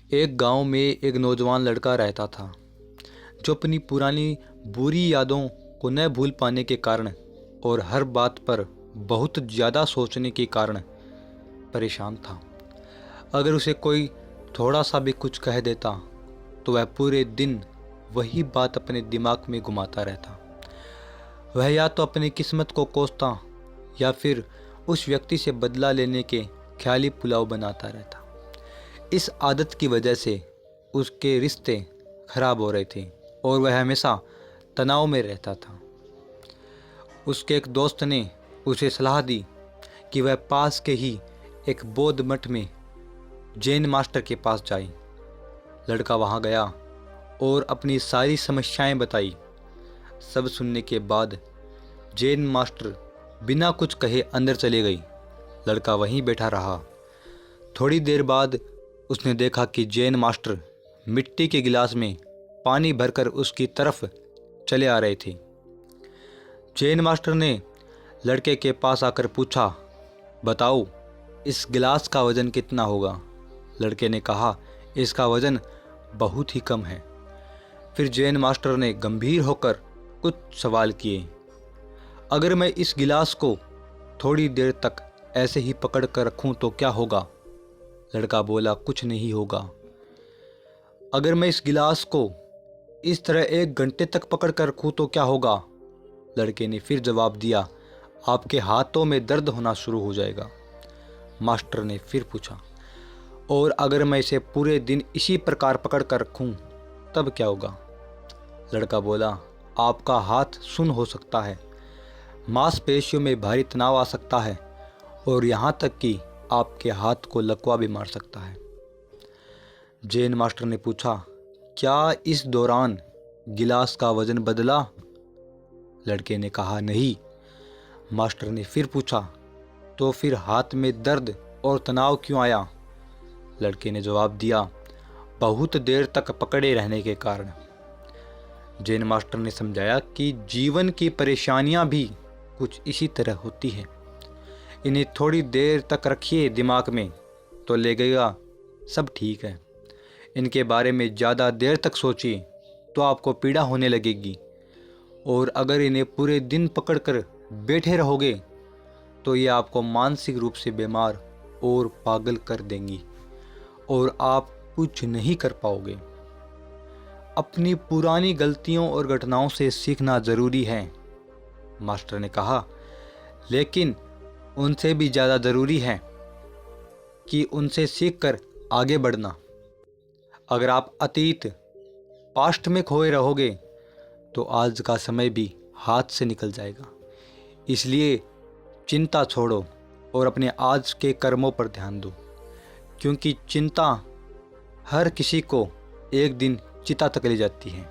एक गांव में एक नौजवान लड़का रहता था जो अपनी पुरानी बुरी यादों को न भूल पाने के कारण और हर बात पर बहुत ज़्यादा सोचने के कारण परेशान था। अगर उसे कोई थोड़ा सा भी कुछ कह देता तो वह पूरे दिन वही बात अपने दिमाग में घुमाता रहता। वह या तो अपनी किस्मत को कोसता या फिर उस व्यक्ति से बदला लेने के ख्याली पुलाव बनाता रहता। इस आदत की वजह से उसके रिश्ते खराब हो रहे थे और वह हमेशा तनाव में रहता था। उसके एक दोस्त ने उसे सलाह दी कि वह पास के ही एक बौद्ध मठ में जैन मास्टर के पास जाए। लड़का वहां गया और अपनी सारी समस्याएं बताई। सब सुनने के बाद जैन मास्टर बिना कुछ कहे अंदर चले गई। लड़का वहीं बैठा रहा। थोड़ी देर बाद उसने देखा कि जैन मास्टर मिट्टी के गिलास में पानी भरकर उसकी तरफ चले आ रहे थे। जैन मास्टर ने लड़के के पास आकर पूछा, बताओ इस गिलास का वज़न कितना होगा? लड़के ने कहा, इसका वज़न बहुत ही कम है। फिर जैन मास्टर ने गंभीर होकर कुछ सवाल किए। अगर मैं इस गिलास को थोड़ी देर तक ऐसे ही पकड़ कर रखूं तो क्या होगा? लड़का बोला, कुछ नहीं होगा। अगर मैं इस गिलास को इस तरह 1 घंटे तक पकड़ कर रखूं तो क्या होगा? लड़के ने फिर जवाब दिया, आपके हाथों में दर्द होना शुरू हो जाएगा। मास्टर ने फिर पूछा, और अगर मैं इसे पूरे दिन इसी प्रकार पकड़ कर रखूं तब क्या होगा? लड़का बोला, आपका हाथ सुन्न हो सकता है, मांसपेशियों में भारी तनाव आ सकता है और यहाँ तक कि आपके हाथ को लकवा भी मार सकता है। जैन मास्टर ने पूछा, क्या इस दौरान गिलास का वजन बदला? लड़के ने कहा, नहीं। मास्टर ने फिर पूछा, तो फिर हाथ में दर्द और तनाव क्यों आया? लड़के ने जवाब दिया, बहुत देर तक पकड़े रहने के कारण। जैन मास्टर ने समझाया कि जीवन की परेशानियां भी कुछ इसी तरह होती हैं। इन्हें थोड़ी देर तक रखिए दिमाग में तो लगेगा सब ठीक है। इनके बारे में ज़्यादा देर तक सोचिए तो आपको पीड़ा होने लगेगी, और अगर इन्हें पूरे दिन पकड़कर बैठे रहोगे तो ये आपको मानसिक रूप से बीमार और पागल कर देंगी और आप कुछ नहीं कर पाओगे। अपनी पुरानी गलतियों और घटनाओं से सीखना ज़रूरी है, मास्टर ने कहा, लेकिन उनसे भी ज़्यादा ज़रूरी है कि उनसे सीखकर आगे बढ़ना। अगर आप अतीत पास्ट में खोए रहोगे तो आज का समय भी हाथ से निकल जाएगा। इसलिए चिंता छोड़ो और अपने आज के कर्मों पर ध्यान दो, क्योंकि चिंता हर किसी को एक दिन चिता तक ले जाती है।